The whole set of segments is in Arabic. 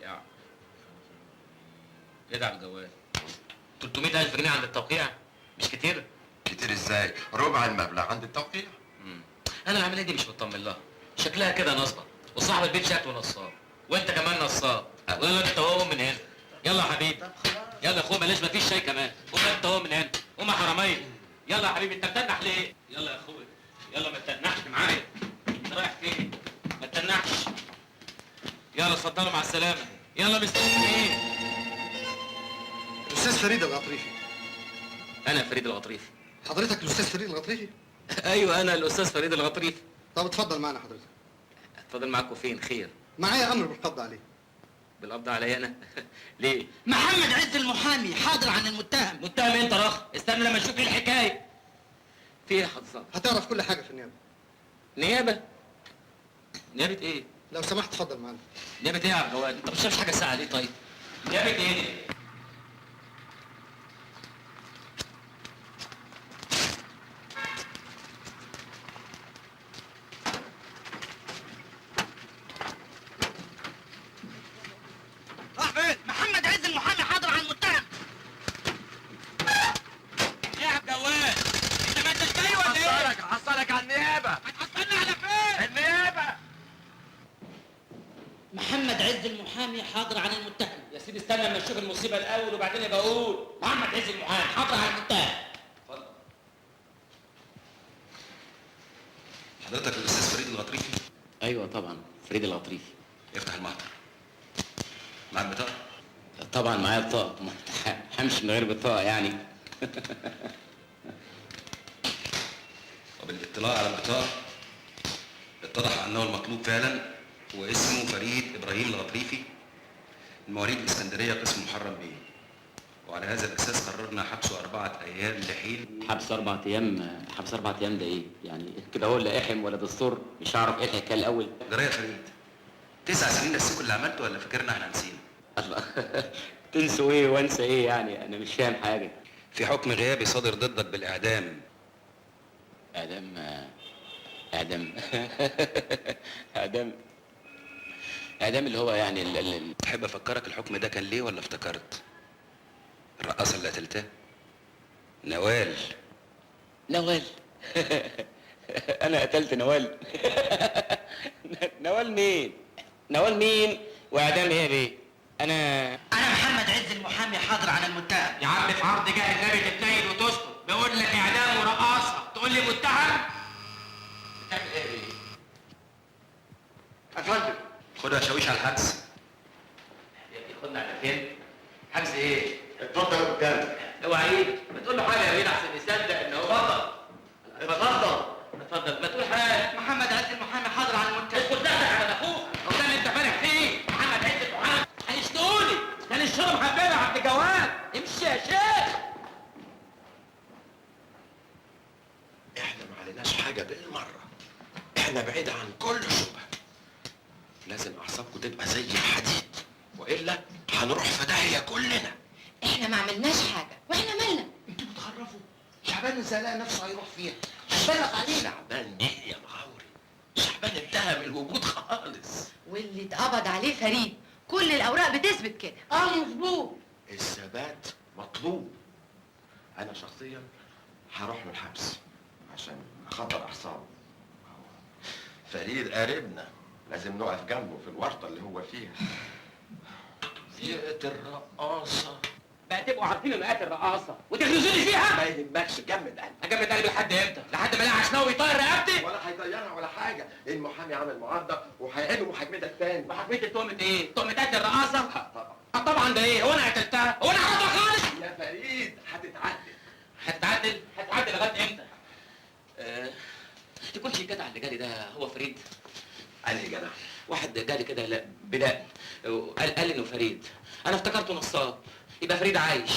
واقع. ادعم الجوال. 300,000 جنيه عند التوقيع مش كتير؟ كتير ازاي؟ ربع المبلغ عند التوقيع. انا العمليه دي مش مطمن لها، شكلها كده نصبه، وصاحب البيت شكله نصاب، وانت كمان نصاب، ولا انت هو من هنا. يلا يا حبيبي، يلا يا اخويا، بلاش مفيش شاي كمان، قوم انت هو من هنا، قوم يا حراميه. يلا يا حبيبي، انت بتنح ليه؟ يلا يا اخويا، يلا ما تتنحش معايا. انت رايح فين؟ ما تتنحش. يلا اتفضلوا مع السلامه. يلا مستنيين ايه؟ الاستاذ فريد الغطريفي. انا فريد الغطريفي. حضرتك الاستاذ فريد الغطريفي؟ ايوه انا الاستاذ فريد الغطريفي. طب اتفضل معنا حضرتك. اتفضل معاكم فين؟ خير؟ معايا امر بالقبض عليه. بالقبض عليا انا؟ ليه؟ محمد عز المحامي حاضر عن المتهم. متهم انت رخ، استنى لما نشوف ايه الحكايه. في ايه يا حضرتك؟ هتعرف كل حاجه في النيابه. نيابه؟ نيابه ايه؟ لو سمحت اتفضل معنا. نيابه ايه يا عبد الجواد؟ انت مش شايف حاجه ساعه ليه طيب؟ نيابه ايه؟ راح فين؟ محمد عز المحامي حاضر عن المتهم. ايه يا عبد الجواد؟ انت ما انتش جاي ولا ايه؟ هحصلك على النيابه. هتحصلنا على فين؟ النيابه. محمد عز المحامي حاضر عن المتهم. يا سيدي استنى لما نشوف المصيبه الاول وبعدين يبقى اقول. محمد عز المحامي حاضر عن المتهم. اتفضل. حضرتك الاستاذ فريد الغطريفي؟ ايوه طبعا فريد الغطريفي. افتح المحضر. معاك بطاقه؟ طبعا معايا بطاقه، ما همشي من غير بطاقه يعني. وبالاطلاع على البطاقه اتضح انه المطلوب فعلا واسمه فريد ابراهيم الغطريفي، من مواليد الاسكندريه قسم محرم بيه. وعلى هذا الاساس قررنا حبسه 4 ايام لحين. حبس 4 ايام؟ حبس 4 ايام ده ايه؟ يعني كده هو لا احم ولا دستور؟ مش هعرف ايه الحكايه الاول. جرايه يا فريد، 9 سنين نسيكوا اللي عملته ولا فاكرنا احنا نسينا؟ الله. تنسوا ايه وانسى ايه يعني؟ انا مش فاهم حاجه. في حكم غيابي صادر ضدك بالاعدام. اعدام؟ اعدام؟ اعدام؟ اعدام اللي هو يعني تحب افكرك الحكم ده كان ليه ولا افتكرت؟ الرقاصه اللي قتلتها نوال. نوال؟ انا قتلت نوال؟ نوال مين؟ نوال مين؟ واعدام ايه بيه؟ انا محمد عز المحامي حاضر عن المتهم. يا عم في عرض جاه النبي تتنيل وتسكت، بقول لك اعدام ورقاصه تقول لي متهم؟ بتعمل ايه بيه؟ افندم. خدها شاويش على الحبس. يا ابني خدنا على فين؟ حجز ايه؟ اتفضل قدامك. اوعى ايدك، ما تقول له حاجه يا بيه احسن يصدق ان هو اتفضل. اتفضل ما تقول حاجه. محمد عز المحامي حاضر عن المتهم. اسكت تحت على اخوك، هو ده اللي انت فارح فيه؟ محمد عز المحامي هيشتوني، كان الشغل محببه يا عبد الجواد. امشي يا شيخ. احنا ما عليناش حاجه بالمره، احنا بعيد عن كل شبهه. لازم اعصابكم تبقى زي الحديد، والا هنروح في داهيه كلنا. احنا ما عملناش حاجه واحنا مالنا. انتوا بتخرفوا. شعبان ازاي لقى نفسه هيروح فيها؟ هنبلغ عليه. شعبان ايه يا مغاوري؟ شعبان انتهى من الوجود خالص. واللي اتقبض عليه فريد، كل الاوراق بتثبت كده. مظبوط. الثبات مطلوب. انا شخصيا هروح له الحبس عشان اخطر اعصابه. فريد قريبنا، لازم نقف جنبه في الورطه اللي هو فيها. فئه الرقاصه بقى تبقوا عارفين ان قاتل رقاصه وتغرزوني فيها؟ ما يهمكش، جمد قلبك. اجمد قلبي لحد امتى؟ لحد ما الاقي عشناوي يطير رقبتي؟ ولا هيضيعها ولا حاجه، المحامي عمل معارضه وهيعيد محاكمتك تاني. وحكمتي تهمه ايه؟ تهمه قتل الرقاصه؟ طبعا. طبعا ده ايه؟ هو انا قتلتها؟ هو انا عرضها خالص؟ يا فريد هتتعدل. هتتعدل؟ هتتعدل لغايه امتى؟ تكونش الجدع اللي جالي ده هو فريد؟ انا جدع. واحد جالي كده لا بداء قال انه فريد، انا افتكرته نصاب. يبقى فريد عايش.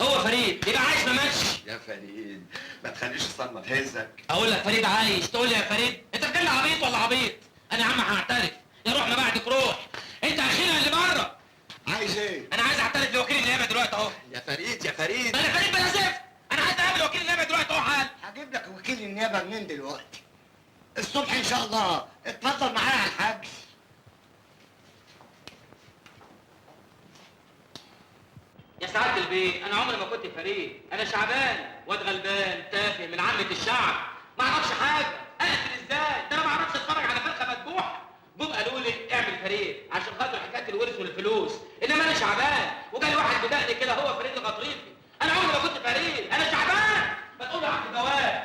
هو فريد يبقى عايش ما ماتش. يا فريد ما تخليش الصدمه تهزك. اقول لك فريد عايش تقول لي يا فريد؟ انت بتقول لي عبيط ولا عبيط؟ انا يا عم هعترف. يا روح ما بعدك روح. انت اخينا اللي بره. عايز ايه؟ انا عايز اعترف لوكيل النيابه دلوقتي اهو. يا فريد يا فريد. انا فريد بلا زفت. انا عايز اقابل وكيل النيابه دلوقتي اهو حال. هجيب لك وكيل النيابه منين دلوقتي؟ الصبح ان شاء الله. اتفضل معايا على الحبس. بيه، انا عمري ما كنت فريد، انا شعبان، واد غلبان تافه من عامة الشعب، ما اعرفش حاجه، اقتل ازاي؟ ده انا ما اعرفش اتفرج على فرخه مذبوحه. جم قالوا لي اعمل فريد عشان خاطر حكايه الورث والفلوس، انما انا شعبان، وجاي واحد بدقني كده هو فريد الغطريفي، انا عمري ما كنت فريد، انا شعبان، ما تقول له عبد الجواد.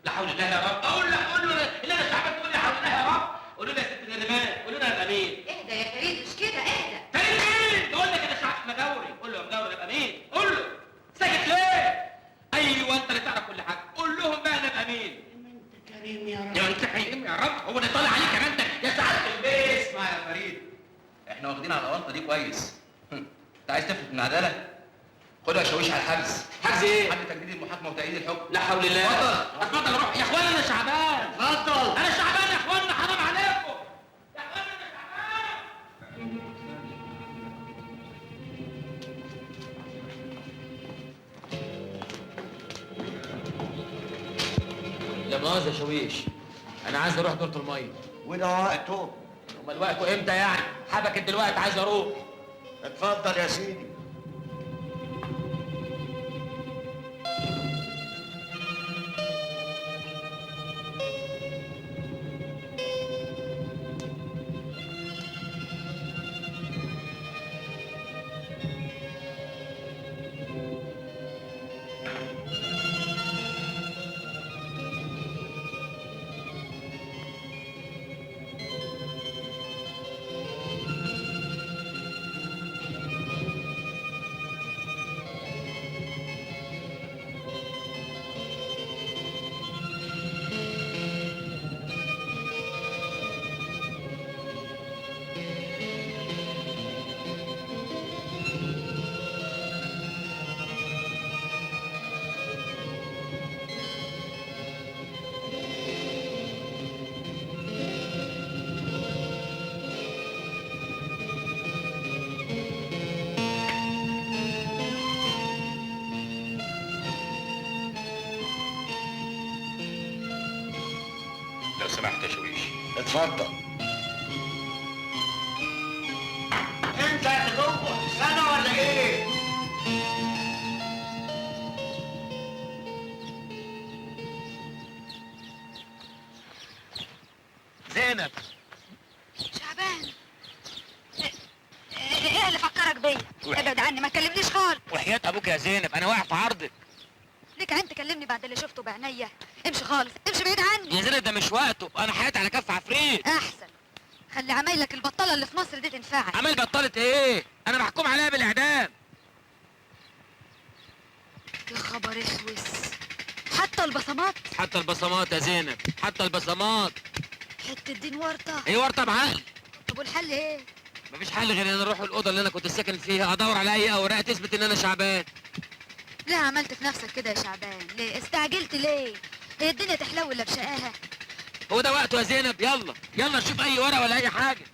لا حول الله يا رب، اقول له ان انا شعبان، تقول لي حول الله يا رب، قولوا لي يا ست الندمان، قولوا لي انا ابقى مين؟ اهدى يا فريد، مش كده، اهدى. فريد مين؟ تقول لك انا شعب مدوري، قول له يا مدوري ابقى مين؟ قول له ساكت ليه؟ ايوه انت اللي تعرف كل حاجه، قول لهم بقى انا ابقى مين؟ انت كريم يا رب. يا انت حليم يا رب، هو ده طالع عليك كمان انت يا سعاده البيت. اسمع يا فريد، احنا واخدين على الغلطه دي كويس. انت عايز تفلت من العداله؟ خدها شاويش على الحبس. حجز ايه؟ حد تجديد المحاكمه وتأييد الحكم. لا حول الله. اتفضل. اتفضل روح يا اخوانا، انا شعبان. اتفضل. انا شعبان يا اخوانا، حرام عليكم يا اخوانا، انا شعبان. لا مؤاخذة يا شويش، انا عايز اروح دورة المية. وده وقته. امال وقته امتى يعني؟ حبكت دلوقتي عايز اروح. اتفضل يا سيدي. لو سمحت يا شويش. اتفضل. انت يا جوه سنه ولا ايه؟ زينب. شعبان، ايه اللي فكرك بيا؟ ابعد عني، ما تكلمنيش خالص. وحياة ابوك يا زينب انا واقع في عرضك. ليك عين تكلمني بعد اللي شفته بعينيا؟ امشي خالص، امشي بعيد عني. يا زينب ده مش وقته، انا حياتي على كف عفريت. احسن، خلي عمايلك البطاله اللي في مصر دي تنفعك. عمال بطلت ايه؟ انا محكوم عليها بالاعدام. يا خبر اسوس، حتى البصمات. حتى البصمات يا زينب، حتى البصمات. حته دين ورطه. ايه ورطه بعقل. طب والحل ايه؟ مفيش حل غير ان انا اروح الاوضه اللي انا كنت ساكن فيها، ادور على اي اوراق تثبت ان انا شعبان. ليه عملت في نفسك كده يا شعبان؟ ليه استعجلت ليه؟ هي الدنيا تحلو الا بشقاها؟ هو ده وقته يا زينب، يلا يلا نشوف اي ورقه ولا اي حاجه.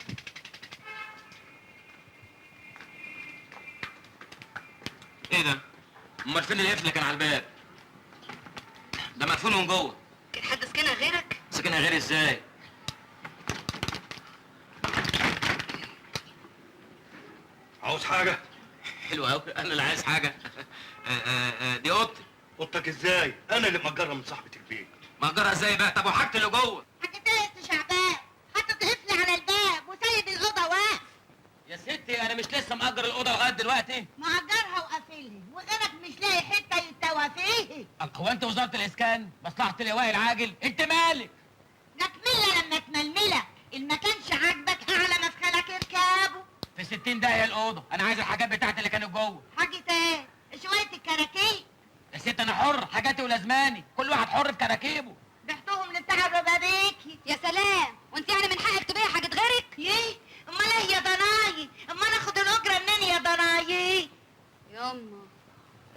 ايه ده؟ امال فين القفل اللي كان على الباب؟ ده مقفول من جوه. كان حد سكنها غيرك؟ ساكنها غير ازاي؟ عاوز حاجه؟ حلو قوي، انا اللي عايز حاجه. دي اوضتي. اوضتك ازاي؟ انا اللي مأجرها من صاحبة البيت. مأجرها ازاي بقى؟ طب وحاجتي اللي جوه؟ حكيت ايه يا شعبان؟ حاطط قفل على الباب وسايب الاوضه واقف. يا ستي انا مش لسه مأجر الاوضه لغايه دلوقتي؟ مأجرها وقافلها وغيرك مش لاقي حته يتوى فيه. هو انت وزاره الاسكان؟ مصلحه اللواء العاجل؟ انت مالك؟ نكمله لما تململه، اللي ما كانش عاجبك اعلى مدخلك اركابه. في 60 دقيقه الاوضه، انا عايز الحاجات بتاعتي اللي كانت جوه. حاجه ايه؟ شويه الكراكيب. يا ست انا حر، حاجاتي ولازماني، كل واحد حر في كراكيبه. بعتهم لبتاع الربابيكي. يا سلام، وانت يعني من حقك تبيع حاجه غيرك؟ ايه؟ امال ايه يا ضناي؟ امال اخد الاجره منين يا ضناي؟ يما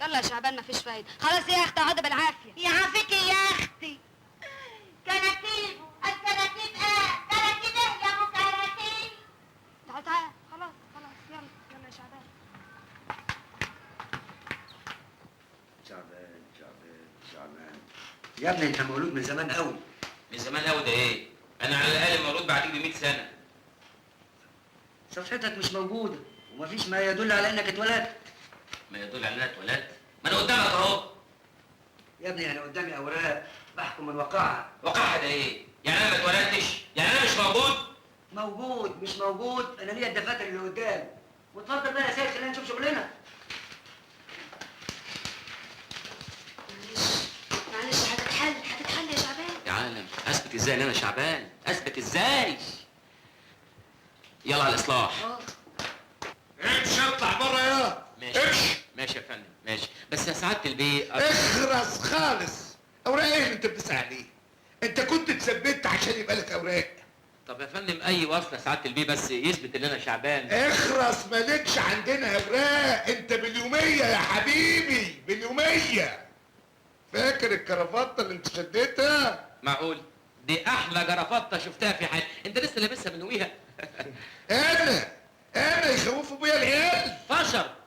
يلا يا شعبان، مفيش فايده. خلاص يا اختي، اقعدي بالعافيه. يعافيكي يا اختي. كراكيب، الكراكيب ايه؟ كراكيب ايه يا ابو كراكيب؟ تعال تعال، خلاص خلاص، يلا يلا يا شعبان. شعبان يا ابني، انت مولود من زمان قوي. من زمان قوي ده ايه؟ انا على الاقل مولود بعديك ب 100 سنه. صفحتك مش موجودة ومفيش ما يدل على انك اتولدت. ما يدل على انها اتولدت. ما انا قدامك اهو. يا ابني انا قدامي اوراق بحكم من وقعها. وقعها ده ايه؟ يعني انا ما اتولدتش؟ يعني انا مش موجود؟ موجود مش موجود، انا ليا الدفاتر اللي قدام. واتفضل بقى يا سيد خلينا نشوف شغلنا. معلش هتتحل يا شعبان. يا عالم اثبت ازاي ان انا شعبان؟ اثبت ازاي؟ يلا على الاصلاح. امشي اطلع بره يا ماشي امشي. ماشي يا فندم ماشي، بس يا سعاده البيه اخرس خالص. اوراق ايه اللي انت بتسأل عليه؟ انت كنت اتثبت عشان يبقى لك اوراق. طب يا فندم اي وصل يا سعاده البيه بس يثبت ان انا شعبان. اخرس، مالكش عندنا اوراق، انت باليوميه يا حبيبي باليوميه. فاكر الكرافته اللي انت شديتها؟ معقول؟ دي احلى جرافطه شفتها في حياتي. انت لسه لابسها من ويها؟ انا يخوفوا بيا العيال.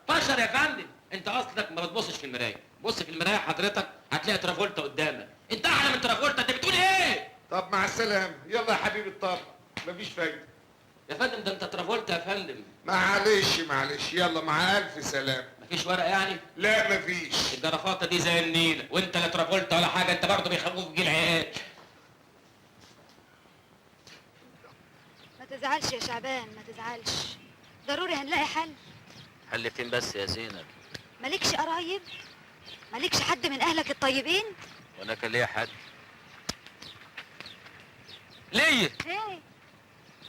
فشر يا فندم. انت اصلك ما بتبصش في المرايه. بص في المرايه حضرتك هتلاقي ترافولتا قدامك. انت احلى من ترافولتا. انت بتقول ايه؟ طب مع السلامه، يلا يا حبيبي الطبق، مفيش فايده. يا فندم ده انت ترافولتا يا فندم. معلش يلا مع الف سلامه. مفيش ورقه يعني؟ لا مفيش. الجرافطه دي زي النيله، وانت لا ترافولتا ولا حاجه. انت برضه بيخوفوك جيل عيال. ما تزعلش يا شعبان ما تزعلش، ضروري هنلاقي حل. حل فين بس يا زينب؟ مالكش قرايب؟ مالكش حد من اهلك الطيبين؟ وانا كان ليا حد؟ ليا ايه؟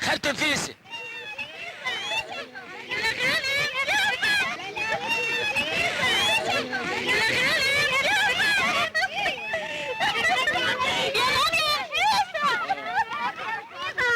خالتي نفيسه.